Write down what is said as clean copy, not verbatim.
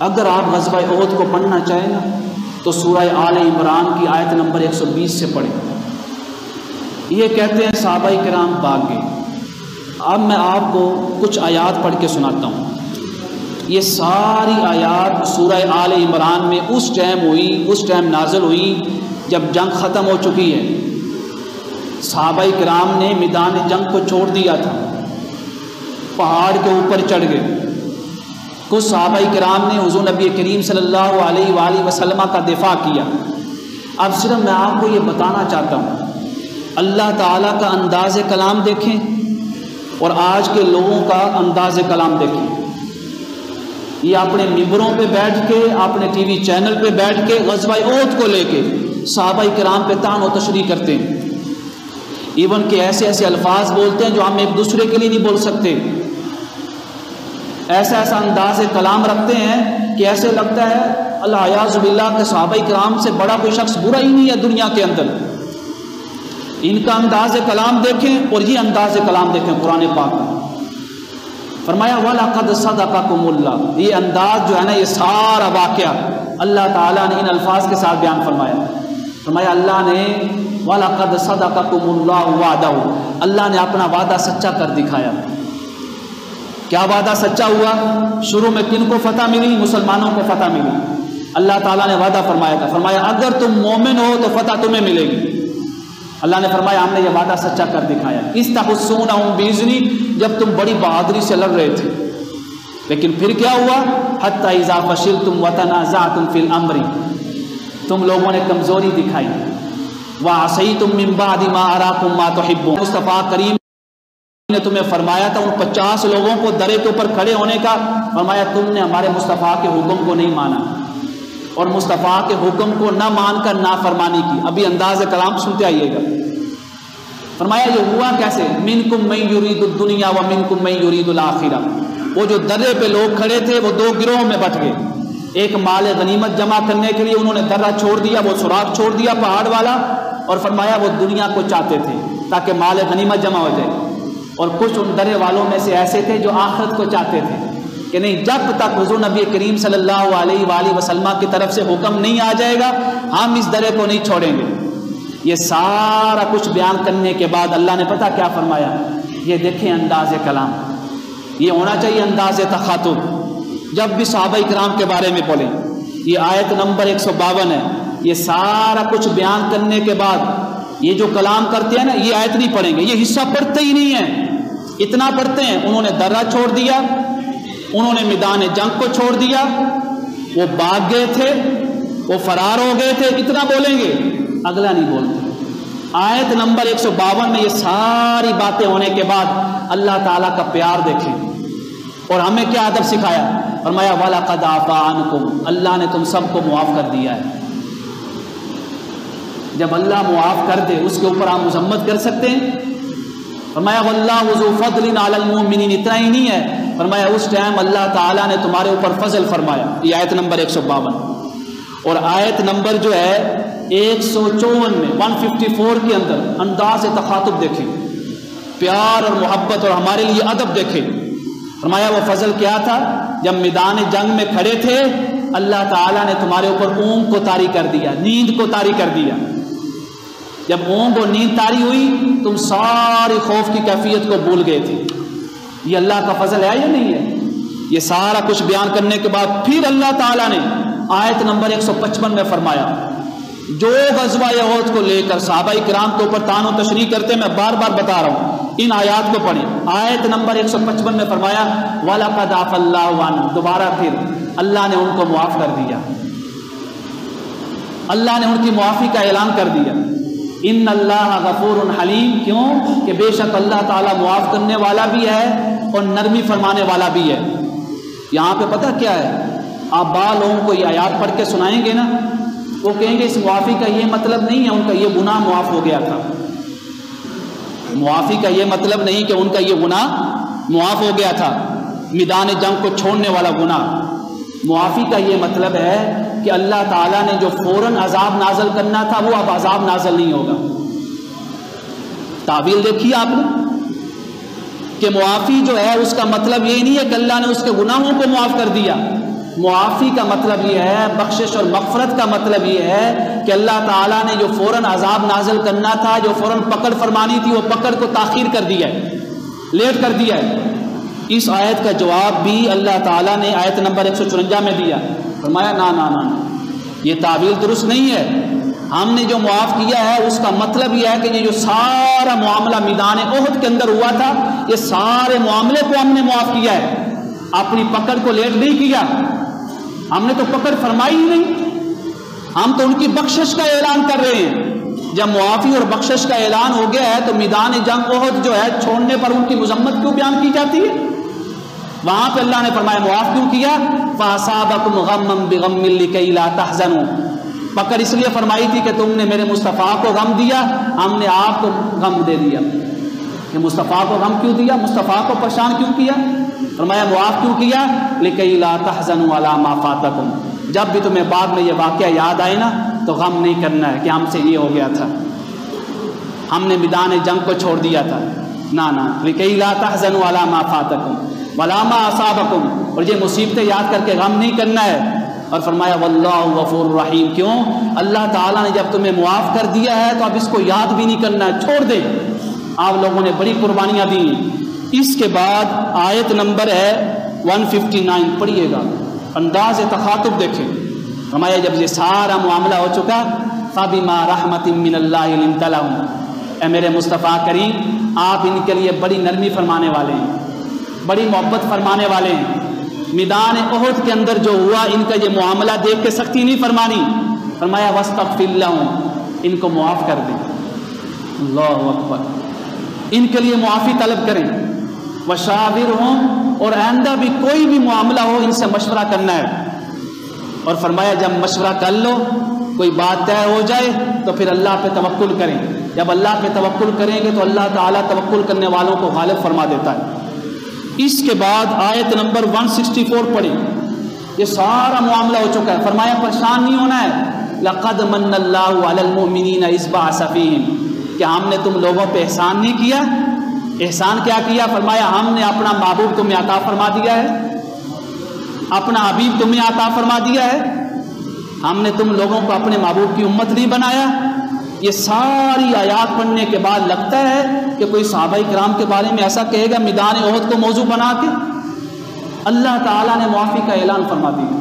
اگر آپ غزوہ احد کو پڑھنا چاہیں نا تو سورہ آل عمران کی آیت نمبر 120 سے پڑھیں۔ یہ کہتے ہیں صحابہ کرام بھاگ گئے۔ اب میں آپ کو کچھ آیات پڑھ کے سناتا ہوں۔ یہ ساری آیات سورہ آل عمران میں اس ٹائم نازل ہوئی جب جنگ ختم ہو چکی ہے۔ صحابہ کرام نے میدان جنگ کو چھوڑ دیا تھا، پہاڑ کے اوپر چڑھ گئے۔ کچھ صحابہ کرام نے حضور نبی کریم صلی اللہ علیہ وآلہ وسلم کا دفاع کیا۔ اب صرف میں آپ کو یہ بتانا چاہتا ہوں، اللہ تعالیٰ کا انداز کلام دیکھیں اور آج کے لوگوں کا انداز کلام دیکھیں۔ یہ اپنے ممبروں پہ بیٹھ کے، اپنے ٹی وی چینل پہ بیٹھ کے غزوہ احد کو لے کے صحابہ کرام پہ طعن و تشریح کرتے ہیں، ایون کہ ایسے ایسے الفاظ بولتے ہیں جو ہم ایک دوسرے کے لیے نہیں بول سکتے۔ ایسا انداز کلام رکھتے ہیں کہ ایسے لگتا ہے اللہ اعوذ باللہ کے صحابہ کرام سے بڑا کوئی شخص برا ہی نہیں ہے دنیا کے اندر۔ ان کا انداز کلام دیکھیں اور یہ انداز کلام دیکھیں قرآن پاک میں۔ فرمایا وَلَقَدْ صَدَقَكُمُ اللَّهُ، یہ انداز جو ہے نا، یہ سارا واقعہ اللہ تعالیٰ نے ان الفاظ کے ساتھ بیان فرمایا اللہ نے وَلَقَدْ صَدَقَكُمُ اللَّهُ وَعْدَهُ، اللہ نے اپنا وعدہ سچا کر دکھایا۔ کیا وعدہ سچا ہوا؟ شروع میں کن کو فتح ملی؟ مسلمانوں کو فتح ملی۔ اللہ تعالیٰ نے وعدہ فرمایا تھا، فرمایا اگر تم مومن ہو تو فتح تمہیں ملے گی۔ اللہ نے فرمایا ہم نے یہ وعدہ سچا کر دکھایا۔ استحسونہم بإذنی، جب تم بڑی بہادری سے لڑ رہے تھے، لیکن پھر کیا ہوا؟ حتی اذا فشلتم وتنازعتم فی الامر، تم لوگوں نے کمزوری دکھائی۔ وعصیتم من بعد ما اراکم ما تحبون، مصطفیٰ کریم نے تمہیں فرمایا تھا ان 50 لوگوں کو درے کے اوپر کھڑے ہونے کا، فرمایا تم نے ہمارے مصطفیٰ کے حکم کو نہیں مانا اور مصطفیٰ کے حکم کو نہ مان کر نافرمانی کی۔ ابھی انداز کلام سنتے آئیے گا۔ فرمایا یہ ہوا کیسے؟ منکم من یرید الدنیا ومنکم من یرید الآخرہ، وہ جو درے پہ لوگ کھڑے تھے وہ دو گروہوں میں بٹ گئے۔ ایک مال غنیمت جمع کرنے کے لیے انہوں نے درہ چھوڑ دیا، وہ سوراخ چھوڑ دیا پہاڑ والا، اور فرمایا وہ دنیا کو چاہتے تھے تاکہ مال غنیمت جمع ہو جائے۔ اور کچھ ان درے والوں میں سے ایسے تھے جو آخرت کو چاہتے تھے کہ نہیں، جب تک حضور نبی کریم صلی اللہ علیہ وآلہ وسلم کی طرف سے حکم نہیں آ جائے گا ہم اس درے کو نہیں چھوڑیں گے۔ یہ سارا کچھ بیان کرنے کے بعد اللہ نے پتہ کیا فرمایا؟ یہ دیکھیں انداز کلام، یہ ہونا چاہیے انداز تخاطب جب بھی صحابہ کرام کے بارے میں بولیں۔ یہ آیت نمبر 152 ہے۔ یہ سارا کچھ بیان کرنے کے بعد یہ جو کلام کرتے ہیں نا، یہ آیت نہیں پڑھیں گے، یہ حصہ پڑھتے ہی نہیں ہیں۔ اتنا پڑھتے ہیں انہوں نے درہ چھوڑ دیا، انہوں نے میدان جنگ کو چھوڑ دیا، وہ بھاگ گئے تھے، وہ فرار ہو گئے تھے، اتنا بولیں گے، اگلا نہیں بولتے۔ آیت نمبر 152 میں یہ ساری باتیں ہونے کے بعد اللہ تعالیٰ کا پیار دیکھیں اور ہمیں کیا ادب سکھایا؟ فرمایا وَلَقَدْ عَفَا عَنْكُمْ، اللہ نے تم سب کو معاف کر دیا ہے۔ جب اللہ معاف کر دے اس کے اوپر آپ مذمت کر سکتے ہیں؟ فرمایا وَاللَّهُ ذُو فَضْلٍ عَلَى الْمُؤْمِنِينَ، اتنا ہی نہیں ہے، فرمایا اس ٹائم اللہ تعالیٰ نے تمہارے اوپر فضل فرمایا۔ یہ آیت نمبر 152 اور آیت نمبر جو ہے 154 میں 154 کے اندر انداز تخاطب دیکھیں، پیار اور محبت اور ہمارے لیے ادب دیکھیں۔ فرمایا وہ فضل کیا تھا؟ جب میدان جنگ میں کھڑے تھے اللہ تعالیٰ نے تمہارے اوپر اونگ کو طاری کر دیا، نیند کو طاری کر دیا۔ جب اونگ اور نیند طاری ہوئی تم ساری خوف کی کیفیت کو بھول گئے تھے۔ یہ اللہ کا فضل ہے یا نہیں ہے؟ یہ سارا کچھ بیان کرنے کے بعد پھر اللہ تعالیٰ نے آیت نمبر 155 میں فرمایا، جو غزوہ احد کو لے کر صحابہ کرام کے اوپر طعن و تشریح کرتے، میں بار بار بتا رہا ہوں، ان آیات کو پڑھیں۔ آیت نمبر 155 میں فرمایا وَلَقَدْ عَفَا اللَّهُ عَنْهُمْ، دوبارہ پھر اللہ نے ان کو معاف کر دیا، اللہ نے ان کی معافی کا اعلان کر دیا۔ ان اللہ غفور حلیم، کیوں کہ بے شک اللہ تعالیٰ معاف کرنے والا بھی ہے اور نرمی فرمانے والا بھی ہے۔ یہاں پہ پتہ کیا ہے؟ آپ با لوگوں کو یہ آیات پڑھ کے سنائیں گے نا، وہ کہیں گے اس معافی کا یہ مطلب نہیں ہے ان کا یہ گناہ معاف ہو گیا تھا۔ معافی کا یہ مطلب نہیں کہ ان کا یہ گناہ معاف ہو گیا تھا، میدان جنگ کو چھوڑنے والا گناہ۔ معافی کا یہ مطلب ہے کہ اللہ تعالیٰ نے جو فوراً عذاب نازل کرنا تھا وہ اب عذاب نازل نہیں ہوگا۔ تعویل دیکھیے آپ نے کہ معافی جو ہے اس کا مطلب یہ نہیں ہے کہ اللہ نے اس کے گناہوں کو معاف کر دیا، معافی کا مطلب یہ ہے، بخشش اور مغفرت کا مطلب یہ ہے کہ اللہ تعالیٰ نے جو فوراً عذاب نازل کرنا تھا، جو فوراً پکڑ فرمانی تھی، وہ پکڑ کو تاخیر کر دیا ہے، لیٹ کر دیا ہے۔ اس آیت کا جواب بھی اللہ تعالیٰ نے آیت نمبر 154 میں دیا، فرمایا نا نا نا، یہ تعویل درست نہیں ہے۔ ہم نے جو معاف کیا ہے اس کا مطلب یہ ہے کہ یہ جو سارا معاملہ میدان احد کے اندر ہوا تھا، یہ سارے معاملے کو ہم نے معاف کیا ہے، اپنی پکڑ کو لیٹ نہیں کیا۔ ہم نے تو پکڑ فرمائی ہی نہیں، ہم تو ان کی بخشش کا اعلان کر رہے ہیں۔ جب معافی اور بخشش کا اعلان ہو گیا ہے تو میدان جنگ احد جو ہے چھوڑنے پر ان کی مذمت کیوں بیان کی جاتی ہے؟ وہاں پہ اللہ نے فرمایا معاف کیوں کیا؟ فَأَصَابَكُمْ غَمًّا بِغَمٍّ لِكَيْ لَا تَحْزَنُوا، پکڑ اس لیے فرمائی تھی کہ تم نے میرے مصطفیٰ کو غم دیا، ہم نے آپ کو غم دے دیا۔ کہ مصطفیٰ کو غم کیوں دیا؟ مصطفیٰ کو پریشان کیوں کیا؟ فرمایا معاف کیوں کیا؟ لِكَيْ لَا تَحْزَنُوا عَلَىٰ مَا فَاتَكُمْ، جب بھی تمہیں بعد میں یہ واقعہ یاد آئے نا تو غم نہیں کرنا ہے کہ ہم سے یہ ہو گیا تھا، ہم نے میدان جنگ کو چھوڑ دیا تھا، نا نا، لِكَيْ لَا تَحْزَنُوا عَلَىٰ مَا فَاتَكُمْ وَلَا مَا أَصَابَكُمْ، اور یہ مصیبتیں یاد کر کے غم نہیں کرنا ہے۔ اور فرمایا واللہ غفور رحیم، کیوں؟ اللہ تعالیٰ نے جب تمہیں معاف کر دیا ہے تو اب اس کو یاد بھی نہیں کرنا ہے، چھوڑ دے۔ آپ لوگوں نے بڑی قربانیاں دی۔ اس کے بعد آیت نمبر ہے 159، پڑھیے گا، انداز تخاطب دیکھیں۔ فرمایا جب یہ سارا معاملہ ہو چکا، فَبِمَا رَحْمَةٍ مِّنَ اللَّهِ لِنْتَ لَهُمْ، اے میرے مصطفیٰ کریم آپ ان کے لیے بڑی نرمی فرمانے والے ہیں، بڑی محبت فرمانے والے ہیں۔ میدان احد کے اندر جو ہوا، ان کا یہ معاملہ دیکھ کے سختی نہیں فرمانی، فرمایا وَاسْتَغْفِرْ لَهُمْ، ان کو معاف کر دیں۔ اللہ اکبر، ان کے لیے معافی طلب کریں۔ وَشَاوِرْهُمْ، اور آئندہ بھی کوئی بھی معاملہ ہو ان سے مشورہ کرنا ہے۔ اور فرمایا جب مشورہ کر لو، کوئی بات طے ہو جائے تو پھر اللہ پہ توکل کریں۔ جب اللہ پہ توکل کریں گے تو اللہ تعالیٰ توکل کرنے والوں کو غالب فرما دیتا ہے۔ اس کے بعد آیت نمبر 164 پڑھی، یہ سارا معاملہ ہو چکا ہے۔ فرمایا پریشان نہیں ہونا ہے، لَقَدْ مَنَّ اللَّهُ عَلَى الْمُؤْمِنِينَ إِذْ بَعَثَ فِيهِمْ، کہ ہم نے تم لوگوں پہ احسان نہیں کیا؟ احسان کیا کیا؟ فرمایا ہم نے اپنا محبوب تمہیں عطا فرما دیا ہے، اپنا حبیب تمہیں عطا فرما دیا ہے، ہم نے تم لوگوں کو اپنے محبوب کی امت نہیں بنایا۔ یہ ساری آیات پڑھنے کے بعد لگتا ہے کہ کوئی صحابہ کرام کے بارے میں ایسا کہے گا میدان احد کو موضوع بنا کے؟ اللہ تعالیٰ نے معافی کا اعلان فرما دیا۔